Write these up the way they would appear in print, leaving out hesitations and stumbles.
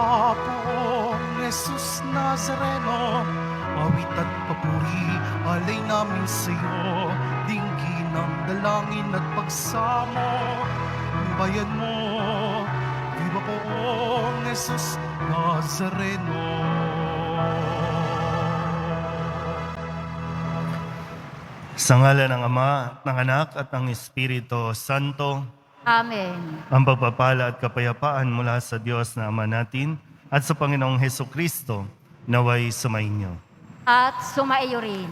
Pangapong Jesus Nazareno, awit at papuri, alay namin sa'yo, dinggin ng dalangin at pagsamo ng bayan mo. Viva Poong Jesus Nazareno. Sa ngalan ng Ama, ng Anak at ng Espiritu Santo. Amen. Ang pagpapala at kapayapaan mula sa Diyos na Ama natin at sa Panginoong Hesukristo naway sumainyo. At sumaiyo rin.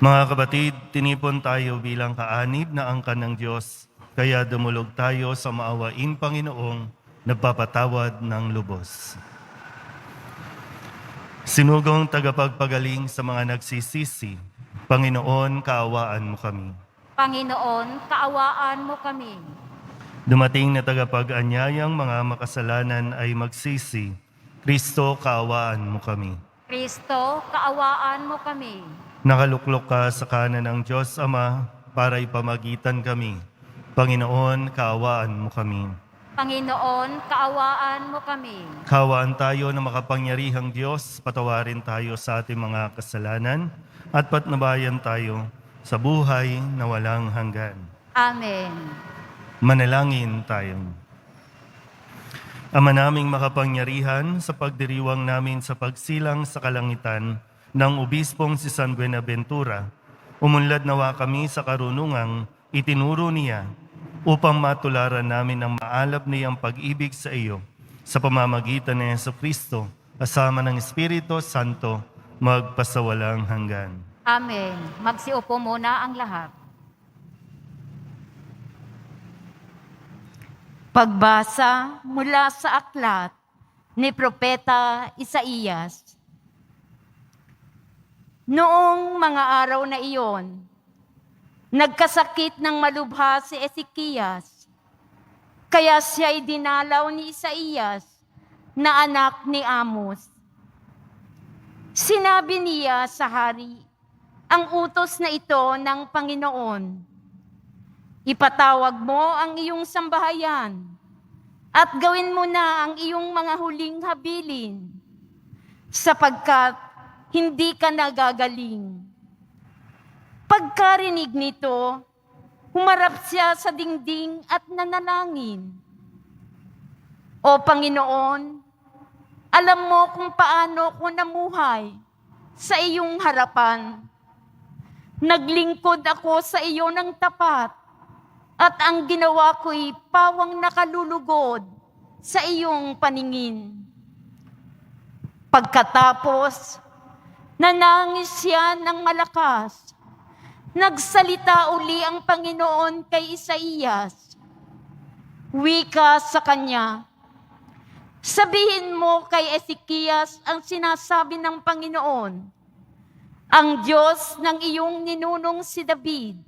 Mga kapatid, tinipon tayo bilang kaanib na angkan ng Diyos, kaya dumulog tayo sa maawaing Panginoong nagpapatawad ng lubos. Sinugong tagapagpagaling sa mga nagsisisi, Panginoon, kaawaan mo kami. Panginoon, kaawaan mo kami. Dumating na tagapag-anyayang mga makasalanan ay magsisi, Kristo, kaawaan mo kami. Kristo, kaawaan mo kami. Nakaluklok ka sa kanan ng Diyos Ama para ipamagitan kami. Panginoon, kaawaan mo kami. Panginoon, kaawaan mo kami. Kaawaan tayo na makapangyarihang Diyos, patawarin tayo sa ating mga kasalanan at patnubayan tayo sa buhay na walang hanggan. Amen. Manalangin tayo. Ama naming makapangyarihan, sa pagdiriwang namin sa pagsilang sa kalangitan ng Obispong si San Buenaventura, umunlad nawa kami sa karunungang itinuro niya upang matularan namin ang maalab niyang pag-ibig sa iyo sa pamamagitan ni Jesucristo, kasama ng Espiritu Santo, magpasawalang hanggan. Amen. Magsiupo muna ang lahat. Pagbasa mula sa aklat ni Propeta Isaías. Noong mga araw na iyon, nagkasakit ng malubha si Ezekias, kaya siya'y dinalaw ni Isaías na anak ni Amos. Sinabi niya sa hari, ang utos na ito ng Panginoon, ipatawag mo ang iyong sambahayan at gawin mo na ang iyong mga huling habilin, sapagkat hindi ka nagagaling. Pagkarinig nito, humarap siya sa dingding at nanalangin. O Panginoon, alam mo kung paano ko namuhay sa iyong harapan. Naglingkod ako sa iyo ng tapat at ang ginawa ko'y pawang nakalulugod sa iyong paningin. Pagkatapos, nanangis siya ng malakas. Nagsalita uli ang Panginoon kay Isaías. Wika sa kanya, sabihin mo kay Ezekias ang sinasabi ng Panginoon, ang Diyos ng iyong ninunong si David.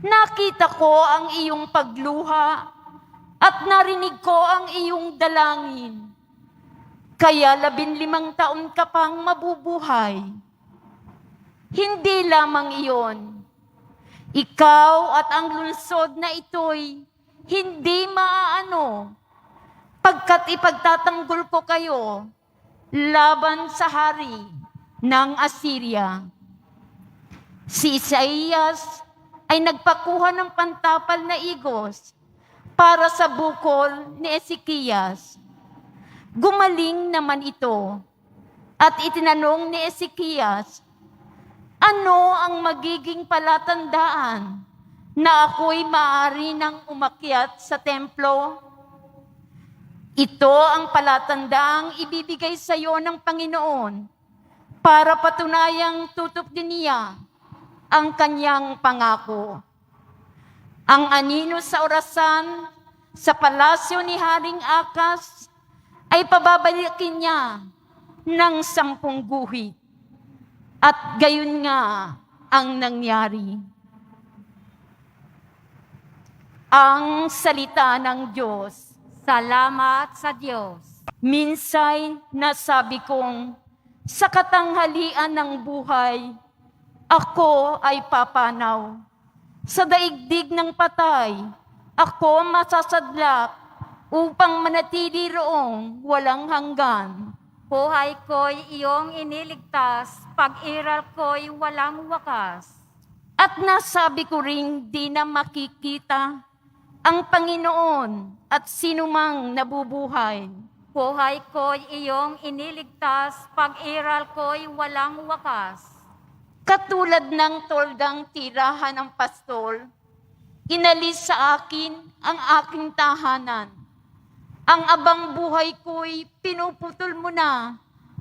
Nakita ko ang iyong pagluha at narinig ko ang iyong dalangin. Kaya 15 taon ka pang mabubuhay. Hindi lamang iyon. Ikaw at ang lungsod na ito'y hindi maaano, pagkat ipagtatanggol ko kayo laban sa hari ng Assyria. Si Isaías ay nagpakuha ng pantapal na igos para sa bukol ni Ezekias. Gumaling naman ito at itinanong ni Ezekias, ano ang magiging palatandaan na ako'y maaari nang umakyat sa templo? Ito ang palatandaang ibibigay sa iyo ng Panginoon para patunayang tutup din niya ang kanyang pangako. Ang anino sa orasan sa palasyo ni Haring Akas ay pababalikin niya ng 10 guhit. At gayon nga ang nangyari. Ang salita ng Diyos. Salamat sa Diyos. Minsay nasabi kong, sa katanghalian ng buhay, ako ay papanaw. Sa daigdig ng patay, ako masasadlak upang manatili roong walang hanggan. Buhay ko'y iyong iniligtas, pag-iral ko'y walang wakas. At nasabi ko ring di na makikita ang Panginoon at sinumang nabubuhay. Buhay ko'y iyong iniligtas, pag-iral ko'y walang wakas. Katulad ng toldang tirahan ng pastol, inalis sa akin ang aking tahanan. Ang abang buhay ko'y pinuputol mo na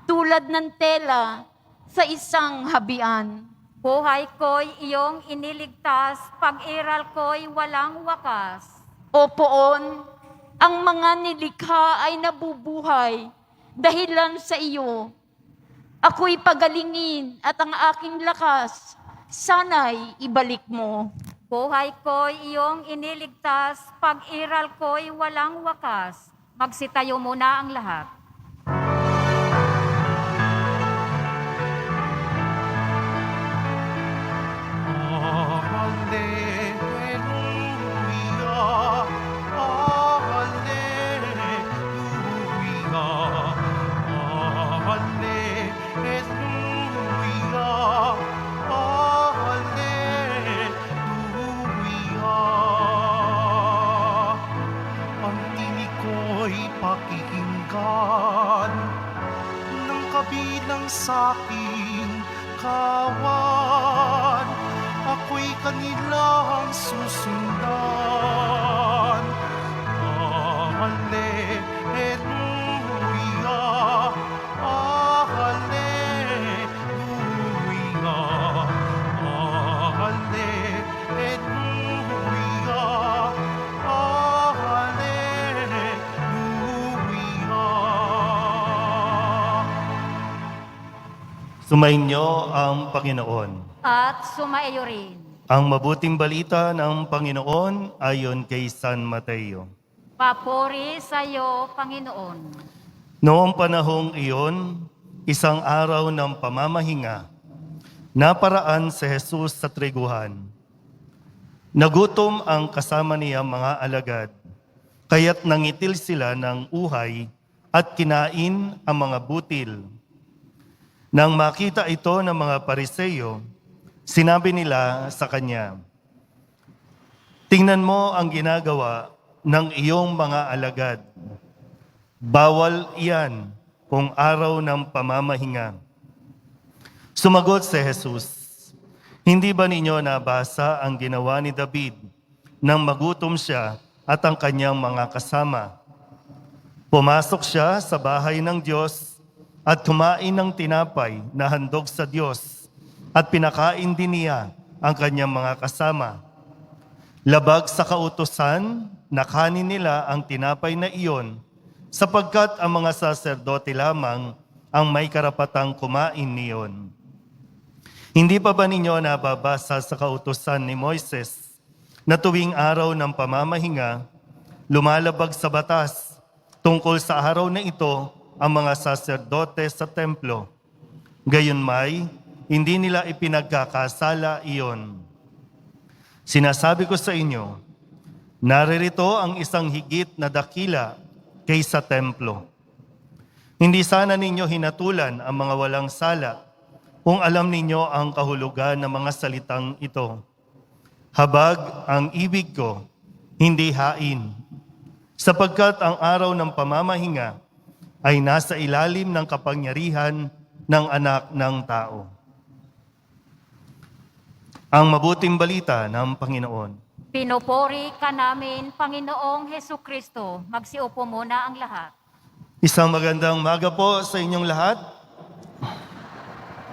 tulad ng tela sa isang habian. Buhay ko'y iyong iniligtas, pag-iral ko'y walang wakas. O poon, ang mga nilikha ay nabubuhay dahilan sa iyo. Ako'y pagalingin at ang aking lakas, sana'y ibalik mo. Buhay ko'y iyong iniligtas, pag-iral ko'y walang wakas. Magsitayo muna ang lahat. Ang tinig ko'y pakikinggan ng kabilang sa'king kawan. Ako'y kanilang susundan. Alleluia, alleluia, alleluia, alleluia. Sumainyo ang Panginoon. At sumaiyo rin. Ang mabuting balita ng Panginoon ayon kay San Mateo. Papuri sa iyo, Panginoon. Noong panahong iyon, isang araw ng pamamahinga, naparaan si Jesus sa triguhan. Nagutom ang kasama niya mga alagad, kaya't nangitil sila ng uhay at kinain ang mga butil. Nang makita ito ng mga Pariseyo, sinabi nila sa kanya, "Tingnan mo ang ginagawa ng iyong mga alagad. Bawal iyan kung araw ng pamamahinga." Sumagot si Jesus, "Hindi ba ninyo nabasa ang ginawa ni David nang magutom siya at ang kanyang mga kasama? Pumasok siya sa bahay ng Diyos at kumain ng tinapay na handog sa Diyos at pinakain din niya ang kanyang mga kasama. Labag sa kautusan na kanin nila ang tinapay na iyon sapagkat ang mga saserdote lamang ang may karapatang kumain niyon. Hindi pa ba ninyo nababasa sa kautusan ni Moises na tuwing araw ng pamamahinga, lumalabag sa batas tungkol sa araw na ito ang mga saserdote sa templo? Gayunmay, hindi nila ipinagkakasala iyon. Sinasabi ko sa inyo, naririto ang isang higit na dakila kaysa templo. Hindi sana ninyo hinatulan ang mga walang sala kung alam ninyo ang kahulugan ng mga salitang ito. Habag ang ibig ko, hindi hain, sapagkat ang araw ng pamamahinga ay nasa ilalim ng kapangyarihan ng Anak ng Tao. Ang mabuting balita ng Panginoon. Pinupuri ka namin, Panginoong Hesukristo. Magsiupo muna ang lahat. Isang magandang umaga po sa inyong lahat.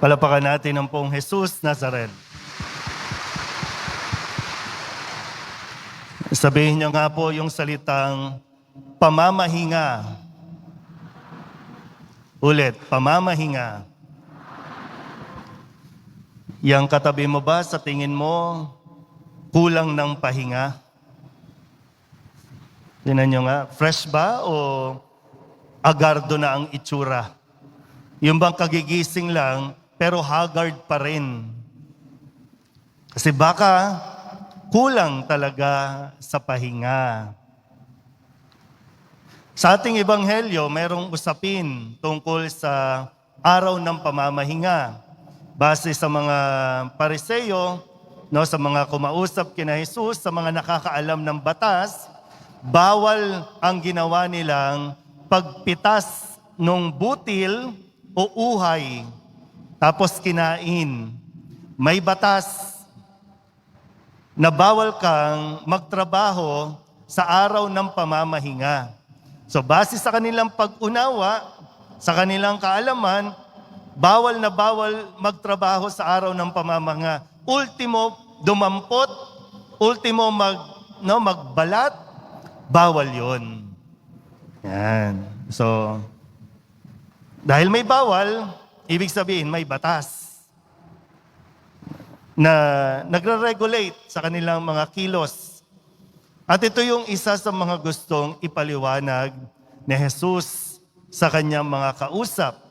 Palapakan natin ang Poong Jesus Nazaret. Sabihin niyo nga po yung salitang pamamahinga. Ulit, pamamahinga. Yang katabi mo ba sa tingin mo kulang ng pahinga? Tingnan nyo nga, fresh ba o agardo na ang itsura? Yung bang kagigising lang pero haggard pa rin? Kasi baka kulang talaga sa pahinga. Sa ating ebanghelyo, mayroong usapin tungkol sa araw ng pamamahinga. Base sa mga Pariseo, no, sa mga kumausap kina Jesus, sa mga nakakaalam ng batas, bawal ang ginawa nilang pagpitas ng butil o uhay, tapos kinain. May batas na bawal kang magtrabaho sa araw ng pamamahinga. So base sa kanilang pag-unawa, sa kanilang kaalaman, bawal na bawal magtrabaho sa araw ng pamamahinga. Ultimo, dumampot, ultimo magbalat, bawal yon. Yan. So, dahil may bawal, ibig sabihin may batas na nagre-regulate sa kanilang mga kilos. At ito yung isa sa mga gustong ipaliwanag ni Jesus sa kanyang mga kausap.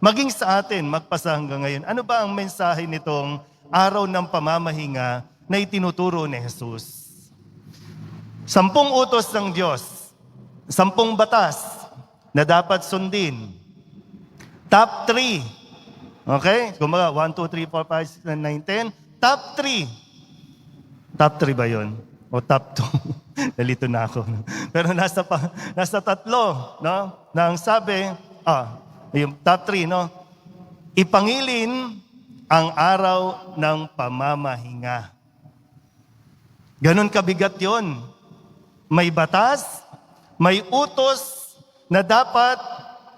Maging sa atin, magpasa hanggang ngayon, ano ba ang mensahe nitong araw ng pamamahinga na itinuturo ni Jesus? 10 utos ng Diyos, 10 batas na dapat sundin. Top 3. Okay? Kumbaga, 1, 2, 3, 4, 5, 6, 7, 9, 10. Top 3. Top 3 ba yun? O top 2. Nalito na ako. Pero nasa tatlo, no? Na ang sabi, yung top 3, no? Ipangilin ang araw ng pamamahinga. Ganon kabigat yon. May batas, may utos na dapat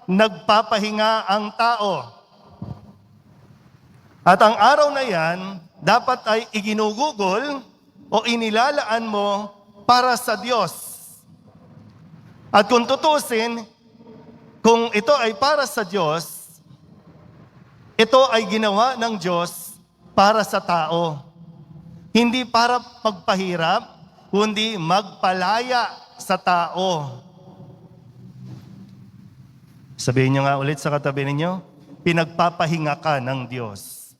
nagpapahinga ang tao. At ang araw na yan, dapat ay iginugugol o inilalaan mo para sa Diyos. At kung tutusin, kung ito ay para sa Diyos, ito ay ginawa ng Diyos para sa tao. Hindi para magpahirap, kundi magpalaya sa tao. Sabihin niyo nga ulit sa katabi ninyo, pinagpapahinga ka ng Diyos.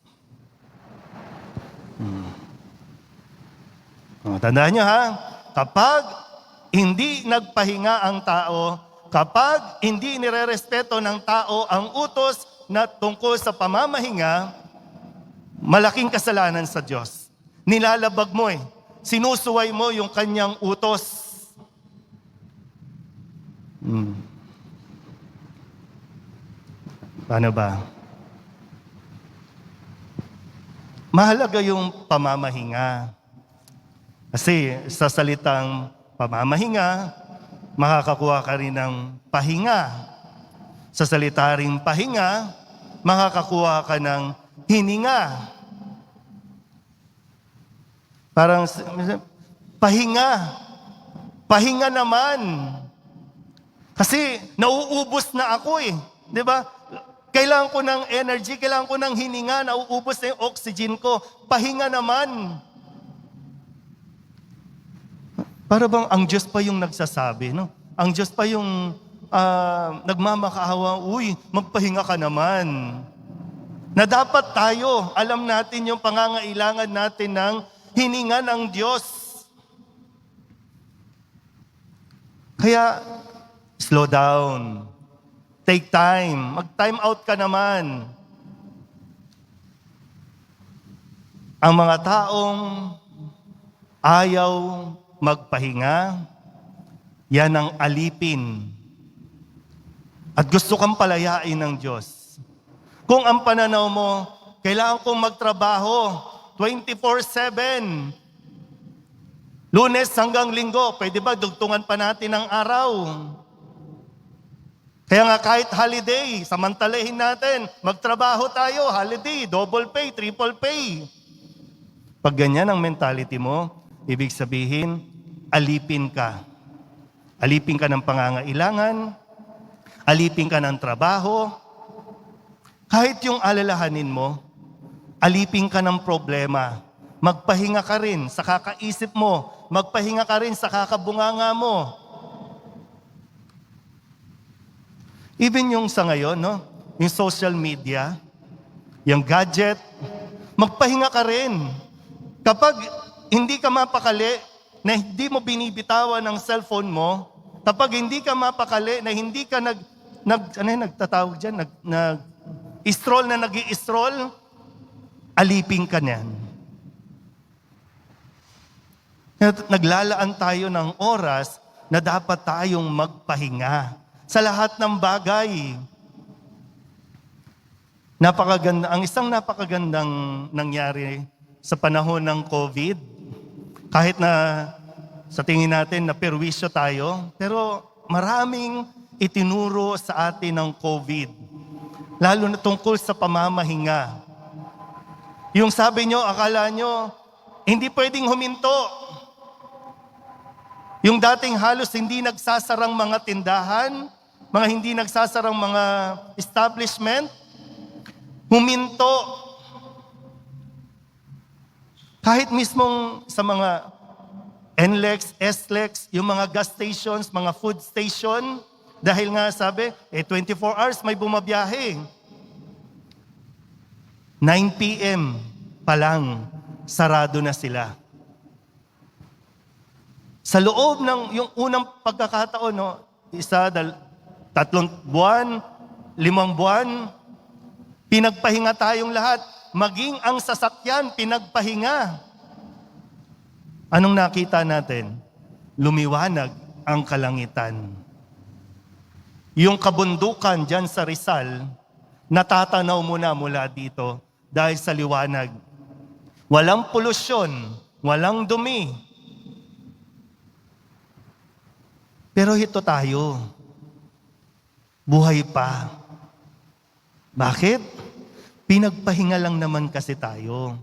Tandaan niyo ha, kapag hindi nagpahinga ang tao, kapag hindi nirerespeto ng tao ang utos na tungkol sa pamamahinga, malaking kasalanan sa Diyos. Nilalabag mo sinusuway mo yung kanyang utos. Paano ba? Mahalaga yung pamamahinga. Kasi sa salitang pamamahinga, makakakuha ka rin ng pahinga. Sa salita ring pahinga, makakakuha ka ng hininga. Parang pahinga naman. Kasi nauubos na ako di ba? Kailangan ko ng energy, kailangan ko ng hininga, nauubos na yung oxygen ko. Pahinga naman. Para bang ang Diyos pa yung nagsasabi, no? Ang Diyos pa yung nagmamakaawa, magpahinga ka naman. Na dapat tayo, alam natin yung pangangailangan natin ng hininga ng Diyos. Kaya, slow down. Take time. Mag-time out ka naman. Ang mga taong ayaw magpahinga, yan ang alipin. At gusto kang palayain ng Diyos. Kung ang pananaw mo, kailangan kong magtrabaho 24/7. Lunes hanggang Linggo, pwede ba dugtungan pa natin ang araw? Kaya nga kahit holiday, samantalahin natin, magtrabaho tayo, holiday, double pay, triple pay. Pag ganyan ang mentality mo, ibig sabihin, alipin ka. Alipin ka ng pangangailangan, alipin ka ng trabaho. Kahit yung alalahanin mo, alipin ka ng problema. Magpahinga ka rin sa kakaisip mo. Magpahinga ka rin sa kakabunganga mo. Even yung sa ngayon, no? Yung social media, yung gadget, magpahinga ka rin. Kapag hindi ka mapakali na hindi mo binibitawan ng cellphone mo, Kapag hindi ka mapakali, na hindi ka nagtatawag dyan, stroll na nag-i-stroll, alipin ka niyan. Naglalaan tayo ng oras na dapat tayong magpahinga sa lahat ng bagay. Napakaganda, ang isang napakagandang nangyari sa panahon ng COVID, kahit na sa tingin natin na perwisyo tayo, pero maraming itinuro sa atin ng COVID, lalo na tungkol sa pamamahinga. Yung sabi nyo, akala nyo, hindi pwedeng huminto. Yung dating halos hindi nagsasarang mga tindahan, mga hindi nagsasarang mga establishment, huminto. Kahit mismong sa mga NLEX, SLEX, yung mga gas stations, mga food station, dahil nga sabi, 24 hours may bumabiyahe. 9 p.m. pa lang, sarado na sila. Sa loob ng yung unang pagkakataon, 3 buwan, 5 buwan, pinagpahinga tayong lahat. Maging ang sasakyan, pinagpahinga. Anong nakita natin? Lumiwanag ang kalangitan. Yung kabundukan dyan sa Rizal, natatanaw mo na mula dito dahil sa liwanag. Walang polusyon, walang dumi. Pero ito tayo, buhay pa. Bakit? Pinagpahinga lang naman kasi tayo.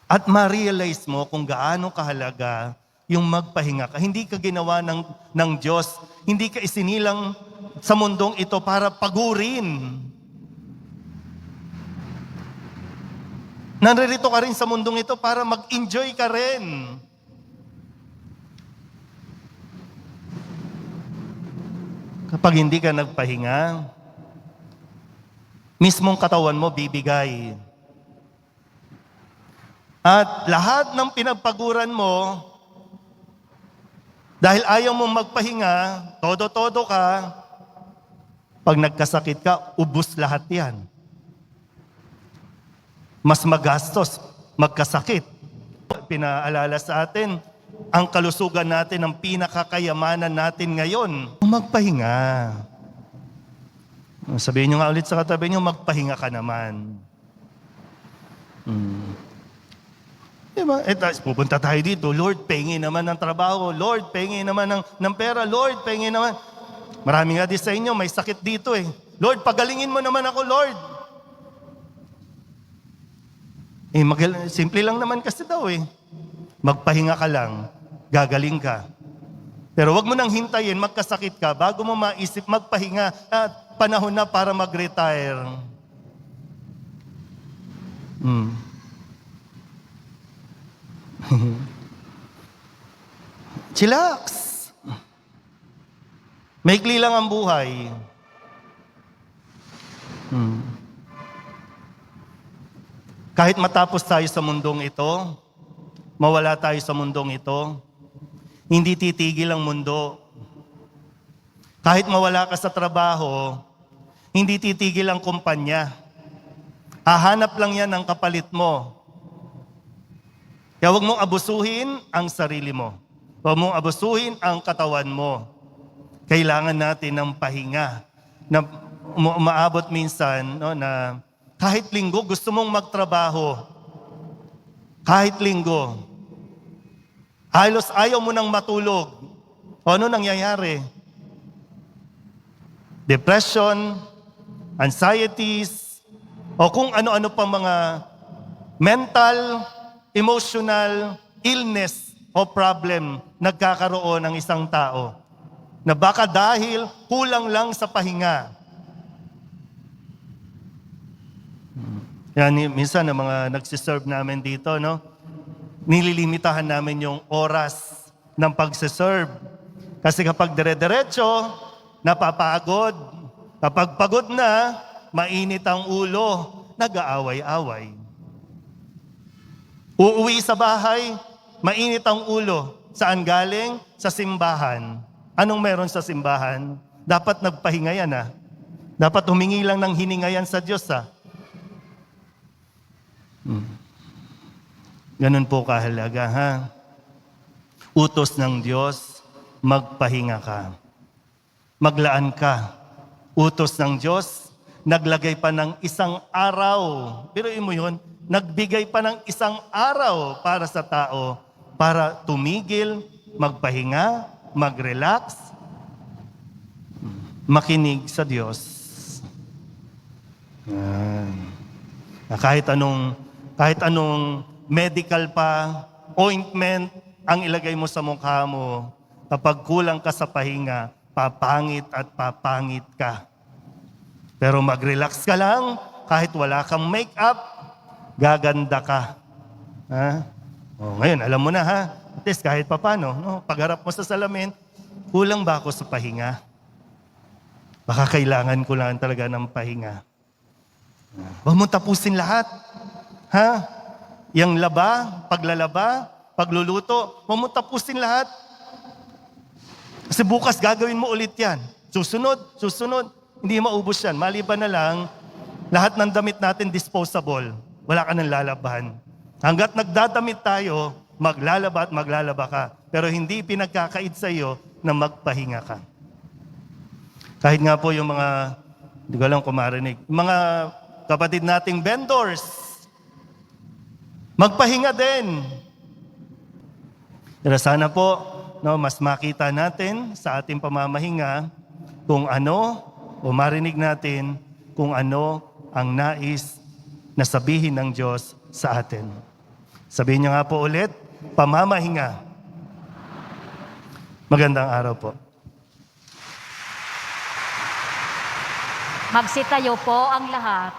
At ma-realize mo kung gaano kahalaga yung magpahinga ka. Hindi ka ginawa ng Diyos. Hindi ka isinilang sa mundong ito para pagurin. Naririto ka rin sa mundong ito para mag-enjoy ka rin. Kapag hindi ka nagpahinga, mismong katawan mo bibigay. At lahat ng pinagpaguran mo, dahil ayaw mo magpahinga, todo-todo ka, pag nagkasakit ka, ubus lahat yan. Mas magastos, magkasakit. Pinaalala sa atin, ang kalusugan natin, ang pinakakayamanan natin ngayon, magpahinga. Sabihin nyo nga ulit sa katabi nyo, magpahinga ka naman. Diba? Pupunta tayo dito, Lord, pengin naman ng trabaho. Lord, pengin naman ng pera. Lord, pengin naman. Marami nga din sa inyo, may sakit dito eh. Lord, pagalingin mo naman ako, Lord. Simple lang naman kasi daw eh. Magpahinga ka lang, gagaling ka. Pero wag mo nang hintayin, magkasakit ka, bago mo maisip magpahinga at panahon na para mag-retire. Chillax. Maikli lang ang buhay. Kahit matapos tayo sa mundong ito, mawala tayo sa mundong ito, hindi titigil ang mundo. Kahit mawala ka sa trabaho, hindi titigil ang kumpanya. Hahanap lang yan ng kapalit mo. Kaya huwag mong abusuhin ang sarili mo. Huwag mong abusuhin ang katawan mo. Kailangan natin ng pahinga. Na umaabot minsan, na kahit linggo gusto mong magtrabaho. Kahit linggo. Halos ayaw mo nang matulog. O ano nangyayari? Depression, anxieties, o kung ano-ano pang mga mental, emotional illness o problem nagkakaroon ng isang tao na baka dahil kulang lang sa pahinga. Yan, minsan ng mga nagsiserve namin dito, nililimitahan namin yung oras ng pagsiserve. Kasi kapag dire-diretso, napapagod. Kapag pagod na, mainit ang ulo, nag-aaway-away. Uuwi sa bahay, mainit ang ulo. Saan galing? Sa simbahan. Anong meron sa simbahan? Dapat nagpahinga yan Dapat humingi lang ng hininga yan sa Diyos Ganun po kahalaga Utos ng Diyos, magpahinga ka. Maglaan ka. Utos ng Diyos, naglagay pa ng isang araw. Biruin mo yun, nagbigay pa ng isang araw para sa tao, para tumigil, magpahinga, mag-relax, makinig sa Diyos. Yan. Kahit anong medical pa, ointment, ang ilagay mo sa mukha mo, kapag kulang ka sa pahinga, papangit at papangit ka. Pero mag-relax ka lang, kahit wala kang make-up, gaganda ka. Ngayon, alam mo na At least kahit papano, pagharap mo sa salamin, kulang ba ako sa pahinga? Baka kailangan ko lang talaga ng pahinga. Huwag mo tapusin lahat. Yang paglalaba, pagluluto, huwag mo tapusin lahat. Kasi bukas gagawin mo ulit yan. Susunod. Hindi maubos yan. Maliban na lang, lahat ng damit natin disposable. Wala ka nang lalabahan. Hanggat nagdadamit tayo, maglalaba at maglalaba ka. Pero hindi pinagkakait sa iyo na magpahinga ka. Kahit nga po yung mga, hindi ko alam kung marinig, mga kapatid nating vendors, magpahinga din. Pero sana po, mas makita natin sa ating pamamahinga kung ano, o marinig natin kung ano ang nais na sabihin ng Diyos sa atin. Sabihin niyo nga po ulit, pamamahinga. Magandang araw po. Magsitayo po ang lahat.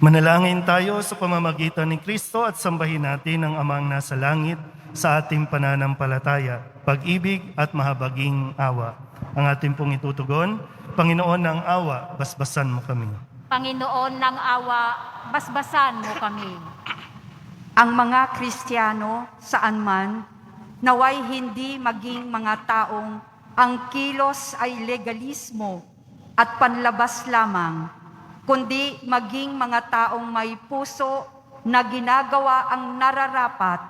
Manalangin tayo sa pamamagitan ni Kristo at sambahin natin ang Amang nasa langit sa ating pananampalataya, pag-ibig at mahabaging awa. Ang ating pong itutugon, Panginoon ng awa, basbasan mo kami. Panginoon ng awa, basbasan mo kami. Ang mga Kristiyano, saan man, naway hindi maging mga taong ang kilos ay legalismo at panlabas lamang, kundi maging mga taong may puso na ginagawa ang nararapat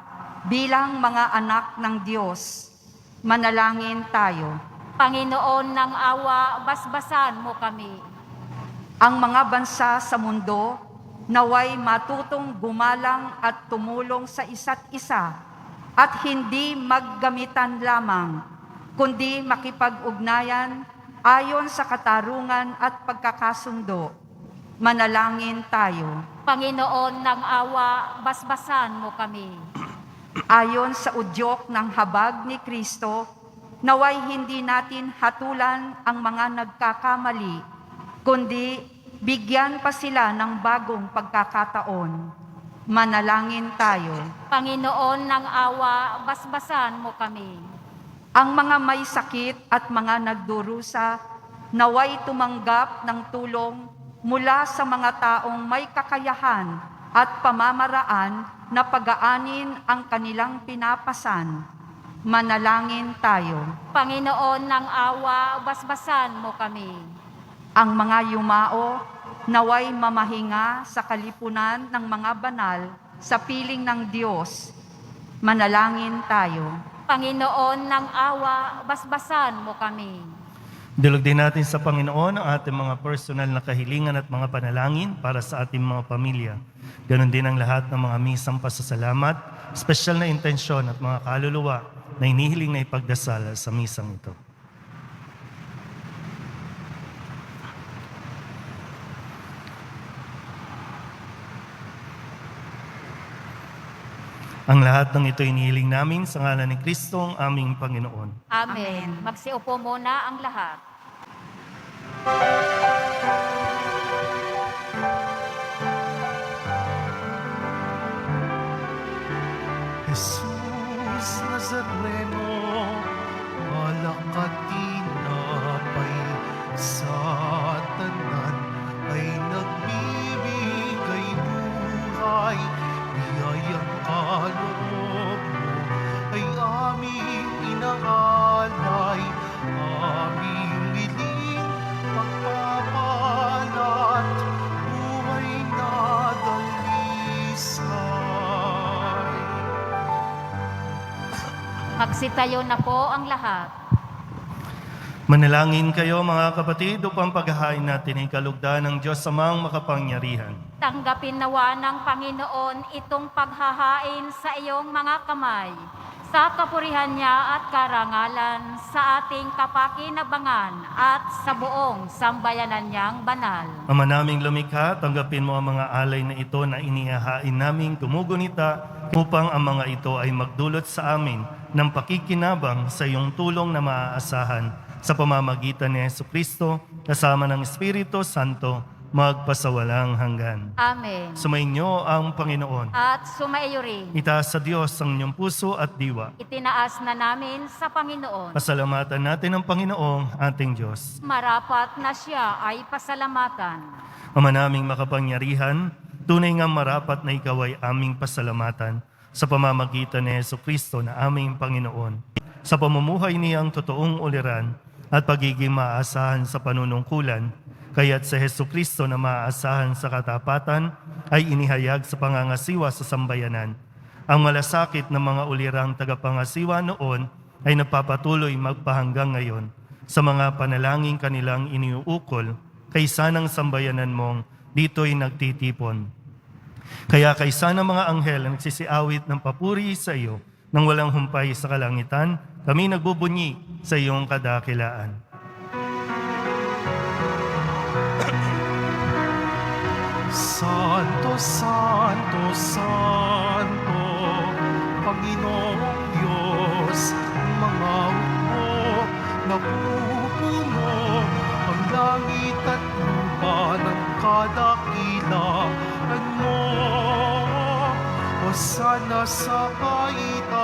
bilang mga anak ng Diyos. Manalangin tayo. Panginoon ng awa, basbasan mo kami. Ang mga bansa sa mundo naway matutong gumalang at tumulong sa isa't isa at hindi maggamitan lamang, kundi makipag-ugnayan ayon sa katarungan at pagkakasundo. Manalangin tayo. Panginoon ng awa, basbasan mo kami. Ayon sa udyok ng habag ni Kristo, naway hindi natin hatulan ang mga nagkakamali, kundi bigyan pa sila ng bagong pagkakataon. Manalangin tayo. Panginoon ng awa, basbasan mo kami. Ang mga may sakit at mga nagdurusa, naway tumanggap ng tulong mula sa mga taong may kakayahan at pamamaraan na pag-aanin ang kanilang pinapasan. Manalangin tayo. Panginoon ng awa, basbasan mo kami. Ang mga yumao, naway mamahinga sa kalipunan ng mga banal sa piling ng Diyos. Manalangin tayo. Panginoon ng awa, basbasan mo kami. Dilog din natin sa Panginoon ang ating mga personal na kahilingan at mga panalangin para sa ating mga pamilya. Ganon din ang lahat ng mga misang pasasalamat, espesyal na intensyon at mga kaluluwa na inihiling na ipagdasal sa misang ito. Ang lahat ng ito inihiling namin sa ngalan ni Kristo ang aming Panginoon. Amen. Magsiupo muna ang lahat. Jesus Nazareno, alak at tinapay sa tanan ay nagbibigay buhay. Biyayang kaloob mo ay aming Magsitayo na po ang lahat. Manalangin kayo mga kapatid upang paghahain natin ay kalugdan ng Diyos Amang makapangyarihan. Tanggapin nawa ng Panginoon itong paghahain sa iyong mga kamay, sa kapurihan niya at karangalan, sa ating kapakinabangan at sa buong sambayanan niyang banal. Ama naming lumikha, tanggapin mo ang mga alay na ito na inihahain naming gumugunita upang ang mga ito ay magdulot sa amin ng pakikinabang sa iyong tulong na maaasahan sa pamamagitan ni Jesucristo kasama ng Espiritu Santo magpasawalang hanggan. Amen. Sumainyo ang Panginoon. At sumaiyo rin. Itaas sa Diyos ang inyong puso at diwa. Itinaas na namin sa Panginoon. Pasalamatan natin ang Panginoong ating Diyos. Marapat na siya ay pasalamatan. Ama naming makapangyarihan, tunay nga marapat na ikaw ay aming pasalamatan sa pamamagitan ni Jesucristo na aming Panginoon. Sa pamumuhay niyang totoong uliran at pagiging maaasahan sa panunungkulan, kaya't sa Jesucristo na maaasahan sa katapatan ay inihayag sa pangangasiwa sa sambayanan. Ang malasakit ng mga ulirang tagapangasiwa noon ay napapatuloy magpahanggang ngayon sa mga panalangin kanilang iniuukol kaysa ng sambayanan mong dito'y nagtitipon. Kaya kaysa ng mga anghel na nagsisiawit ng papuri sa iyo nang walang humpay sa kalangitan, kami nagbubunyi sa iyong kadakilaan. Santo, Santo, Santo, Panginoong Diyos, mga upo, napupuno ang langit at lupa ng kadakilaan mo. Hosana sa kaitaasan,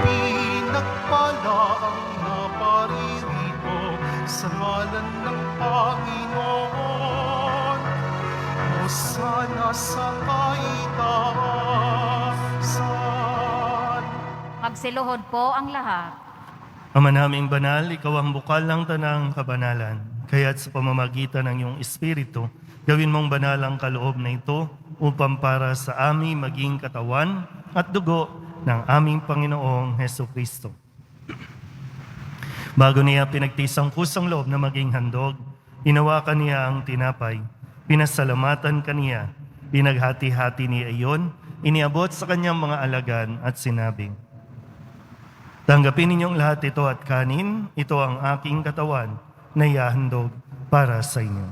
pinagpala ang naparirito sa ngalan ng Panginoon. Hosana sa kaitaasan. Magsiluhod po ang lahat. Ama naming banal, ikaw ang bukal ng tanang kabanalan. Kaya't sa pamamagitan ng iyong Espiritu, gawin mong banal ang kaloob na ito upang para sa amin maging katawan at dugo ng aming Panginoong Hesukristo. Bago niya pinagtisang kusang loob na maging handog, hinawakan niya ang tinapay, pinasalamatan kaniya, pinaghati-hati niya iyon, iniabot sa kanyang mga alagad at sinabi, tanggapin ninyong lahat ito at kanin, ito ang aking katawan na ihahandog para sa inyo.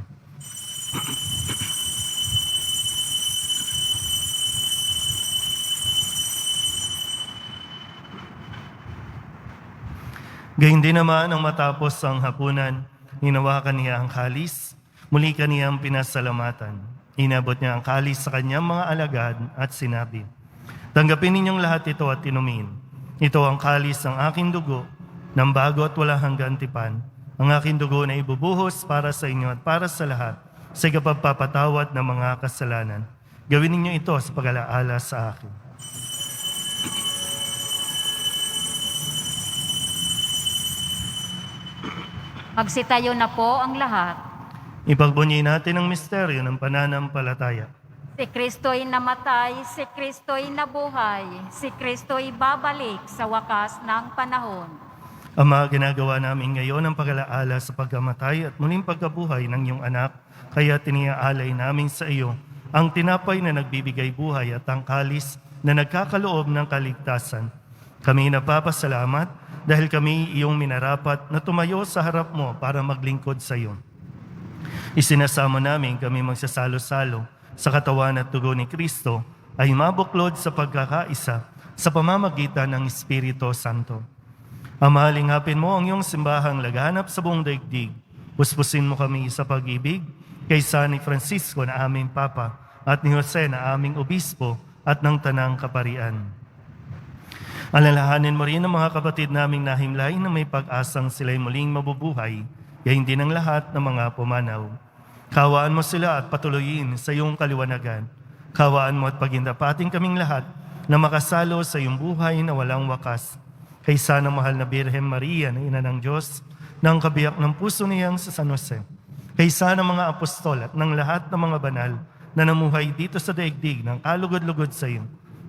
Gayun din naman ang matapos ang hapunan, hinawakan niya ang kalis, muli kaniyang pinasalamatan. Inabot niya ang kalis sa kanyang mga alagad at sinabi, tanggapin ninyong lahat ito at inumin. Ito ang kalis ng aking dugo, ng bago at walang hanggang tipan. Ang aking dugo na ibubuhos para sa inyo at para sa lahat sa ikapagpapatawad ng mga kasalanan. Gawin ninyo ito sa pag-alaala sa akin. Magsitayo na po ang lahat. Ipagbunyi natin ang misteryo ng pananampalataya. Si Kristo'y namatay, si Kristo'y nabuhay, si Kristo'y babalik sa wakas ng panahon. Ama, ginagawa namin ngayon ang pag-alaala sa pagkamatay at muling pagkabuhay ng iyong anak, kaya tiniaalay namin sa iyo ang tinapay na nagbibigay buhay at ang kalis na nagkakaloob ng kaligtasan. Kami napapasalamat dahil kami iyong minarapat na tumayo sa harap mo para maglingkod sa iyo. Isinasamo namin kami magsasalo-salo sa katawan at dugo ni Kristo ay mabuklod sa pagkakaisa sa pamamagitan ng Espiritu Santo. Ama, lingapin mo ang iyong simbahang laganap sa buong daigdig. Puspusin mo kami sa pag-ibig kaysa ni Francisco na aming Papa at ni Jose na aming Obispo at ng Tanang Kaparian. Alalahanin mo rin ang mga kapatid naming nahimlay na may pag-asang sila'y muling mabubuhay, gayon din ang lahat ng mga pumanaw. Kawaan mo sila at patuloyin sa iyong kaliwanagan. Kawaan mo at pagindapating kaming lahat na makasalo sa iyong buhay na walang wakas. Kaysa ng mahal na Birhen Maria na Ina ng Diyos, ng kabiyak ng puso niyang sa San Jose. Kaysa ng mga apostol at ng lahat ng mga banal na namuhay dito sa daigdig ng kalugod-lugod sa iyo.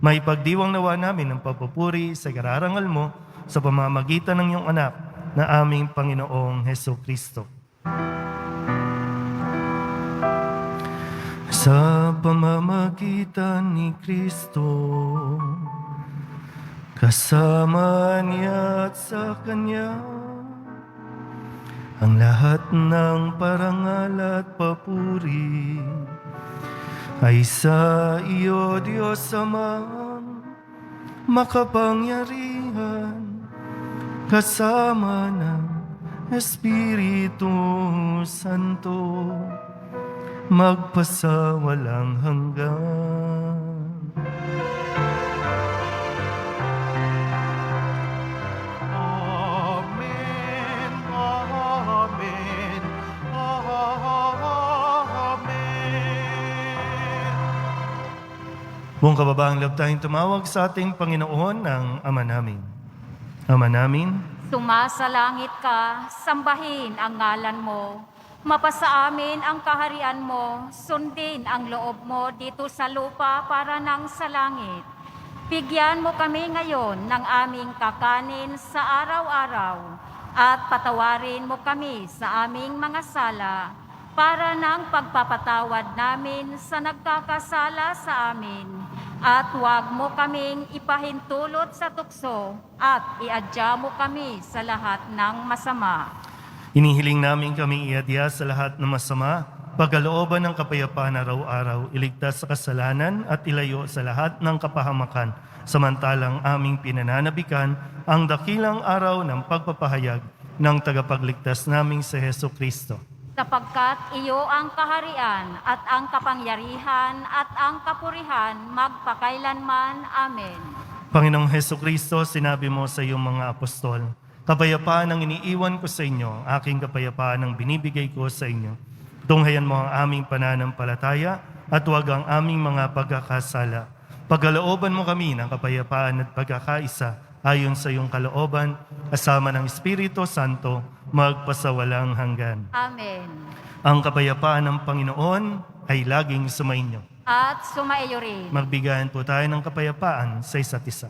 May pagdiwang nawa namin ng papupuri sa kararangal mo sa pamamagitan ng iyong anak na aming Panginoong Heso Kristo. Sa pamamagitan ni Kristo, kasama niya at sa Kanya, ang lahat ng parangal at papuri ay sa iyo, Diyos Amang makapangyarihan, kasama ng Espiritu Santo, magpasawalang hanggan. Amen, amen, amen. Buong kababaang loob tayong tumawag sa ating Panginoon ng Ama namin. Ama namin, Sumasalangit ka, sambahin ang ngalan mo. Mapasa amin ang kaharian mo, sundin ang loob mo dito sa lupa para nang sa langit. Bigyan mo kami ngayon ng aming kakanin sa araw-araw at patawarin mo kami sa aming mga sala para nang pagpapatawad namin sa nagkakasala sa amin. At huwag mo kaming ipahintulot sa tukso at iadya mo kami sa lahat ng masama. inihiling namin kami iadya sa lahat ng masama, pagkalooban ng kapayapaan araw-araw, iligtas sa kasalanan at ilayo sa lahat ng kapahamakan, samantalang aming pinananabikan ang dakilang araw ng pagpapahayag ng tagapagligtas naming si Heso Kristo. Sapagkat iyo ang kaharian at ang kapangyarihan at ang kapurihan magpakailanman. Amen. Panginoong Heso Kristo, sinabi mo sa iyong mga apostol, kapayapaan ang iniiwan ko sa inyo, aking kapayapaan ang binibigay ko sa inyo. Tunghayan mo ang aming pananampalataya at huwag ang aming mga pagkakasala. Pagkalooban mo kami ng kapayapaan at pagkakaisa ayon sa iyong kalooban, kasama ng Espiritu Santo, magpasawalang hanggan. Amen. Ang kapayapaan ng Panginoon ay laging sumainyo. At sumaiyo rin. Magbigayan po tayo ng kapayapaan sa isa't isa.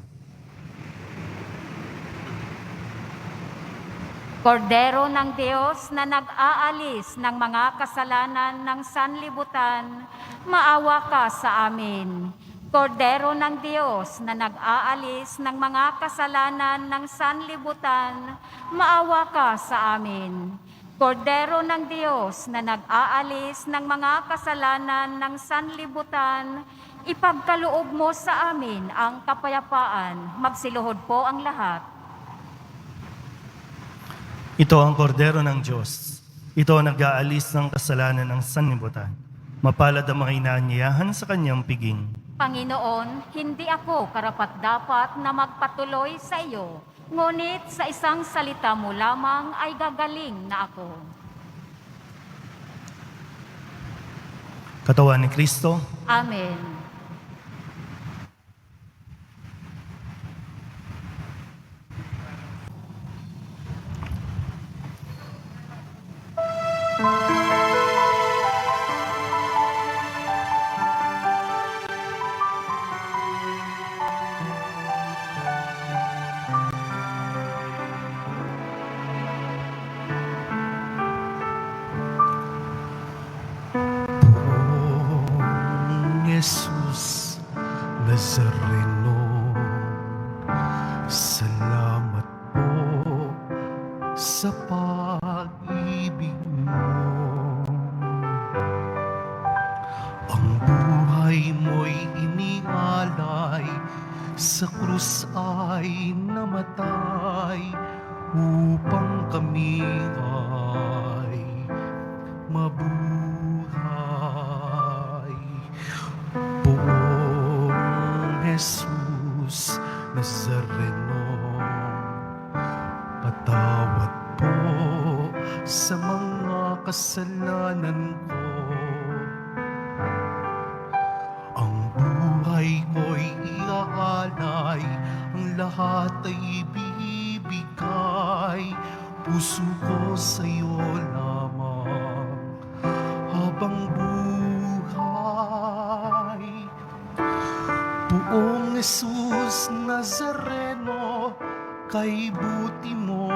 Kordero ng Diyos na nag-aalis ng mga kasalanan ng sanlibutan, maawa ka sa amin. Kordero ng Diyos na nag-aalis ng mga kasalanan ng sanlibutan, maawa ka sa amin. Kordero ng Diyos na nag-aalis ng mga kasalanan ng sanlibutan, ipagkaloob mo sa amin ang kapayapaan. Magsiluhod po ang lahat. Ito ang kordero ng Diyos. Ito ang nag-aalis ng kasalanan ng sanlibutan. Mapalad ang mga inaanyayahan sa kanyang piging. Panginoon, hindi ako karapat-dapat na magpatuloy sa iyo, ngunit sa isang salita mo lamang ay gagaling na ako. Katawan ni Kristo, Amen. Jesus Nazareno, salamat po sa pag-ibig mo. Ang buhay mo'y inialay, sa krus ay namatay, upang kami ay mabuhay. Poong Jesus Nazareno, patawad po sa mga kasalanan ko. Ang buhay ko'y iaalay, ang lahat ay ibibigay, puso ko sa'yo lamang habang buhay. Poong Poong Jesus Nazareno, kay buti mo.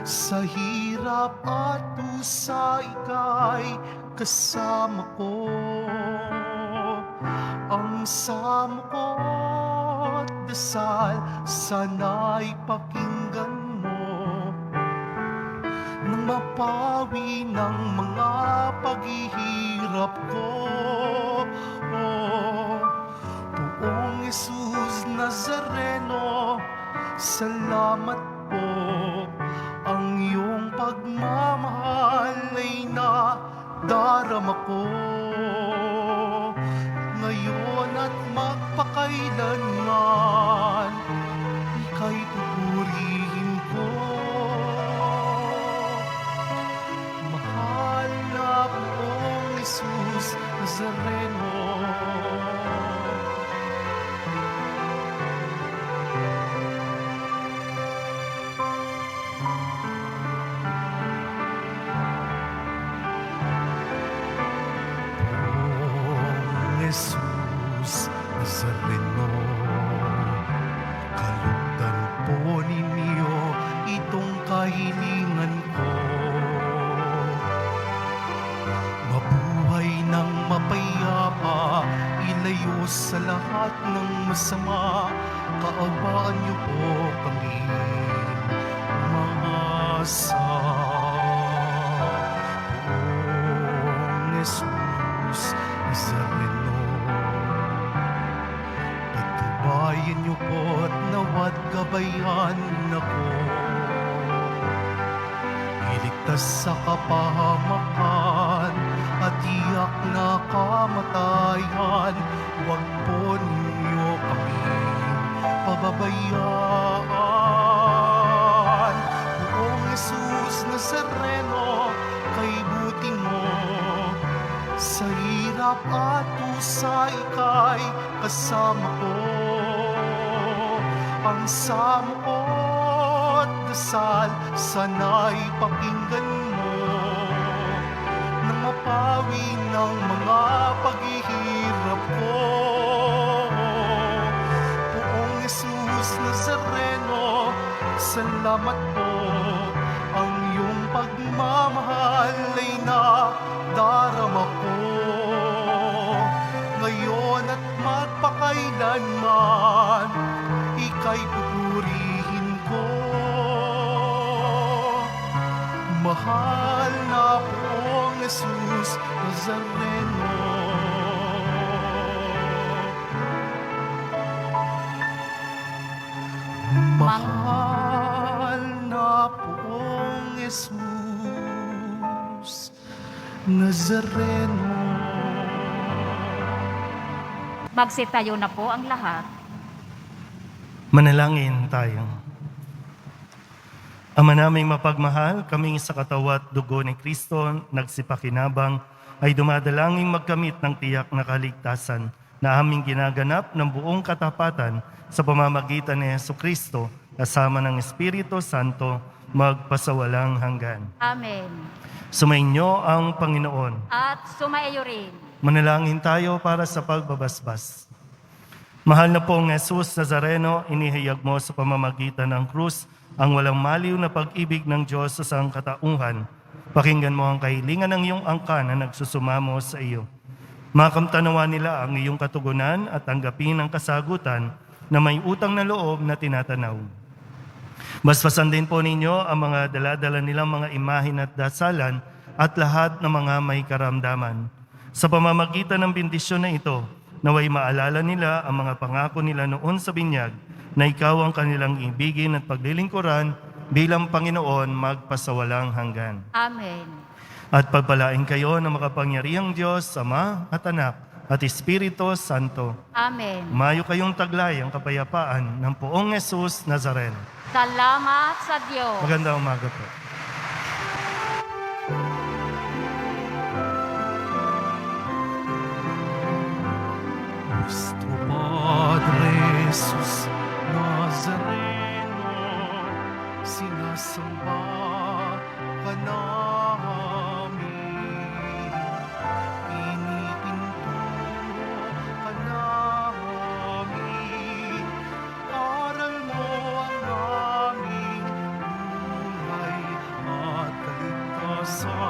Sa hirap at dusa ika'y kasama ko. Ang samo ko't dasal, sana'y pakinggan mo. Nang mapawi ng mga paghihirap ko. Poong Jesus Nazareno, salamat po. Ang iyong pagmamahal ay nadarama ko. Ngayon at magpakailanman, ika'y pupurihin ko. Mahal na Poong Jesus Nazareno, Jesus Nazareno, kalugdan po ninyo itong kahilingan ko. Mabuhay ng mapayapa, ilayo sa lahat ng masama. Kaawaan niyo po kami, mga Poong Jesus Nazareno, pagtubayan niyo po at nawat gabayan ako. Iligtas sa kapahamakan at iyak na kamatayan. Huwag po ninyo kami pababayaan. Poong Jesus Nazareno, kay buti mo. Sa hirap at dusa ika'y kasama ko. Ang samo ko't dasal, sana'y pakinggan mo. Nang mapawi ng mga paghihirap ko. Poong Jesus Nazareno, salamat po. Ang iyong pagmamahal ay nadarama ko. Ngayon at magpakailanman, ika'y pupurihin ko. Mahal na Poong Jesus Nazareno, mahal na Poong Jesus Nazareno. Magsitayo na po ang lahat. Manalangin tayo. Ama naming mapagmahal, kaming sa katawat dugo ni Kristo, nagsipakinabang, ay dumadalangin magkamit ng tiyak na kaligtasan na aming ginaganap ng buong katapatan sa pamamagitan ni Yesu Kristo, kasama ng Espiritu Santo, magpasawalang hanggan. Amen. Sumainyo ang Panginoon. At sumaiyo rin. Manalangin tayo para sa pagbabasbas. Mahal na Poong Jesus Nazareno, inihayag mo sa pamamagitan ng krus ang walang maliw na pag-ibig ng Diyos sa sangkatauhan. Pakinggan mo ang kahilingan ng iyong angkan na nagsusumamo sa iyo. Makamtanawa nila ang iyong katugunan at tanggapin ang kasagutan na may utang na loob na tinatanaw. Basbasan din po ninyo ang mga daladala nilang mga imahin at dasalan at lahat ng mga may karamdaman. Sa pamamagitan ng bendisyon na ito, naway maalala nila ang mga pangako nila noon sa binyag na ikaw ang kanilang ibigin at paglilingkuran bilang Panginoon magpasawalang hanggan. Amen. At pagpalain kayo ng makapangyarihang Diyos, Ama at Anak at Espiritu Santo. Amen. Mayo kayong taglay ang kapayapaan ng Poong Jesus Nazareno. Salamat sa Diyos. Magandang umaga po. Nuestro Padre Jesus Nazareno, sinasamba ka namin, pinipinto ka namin. sa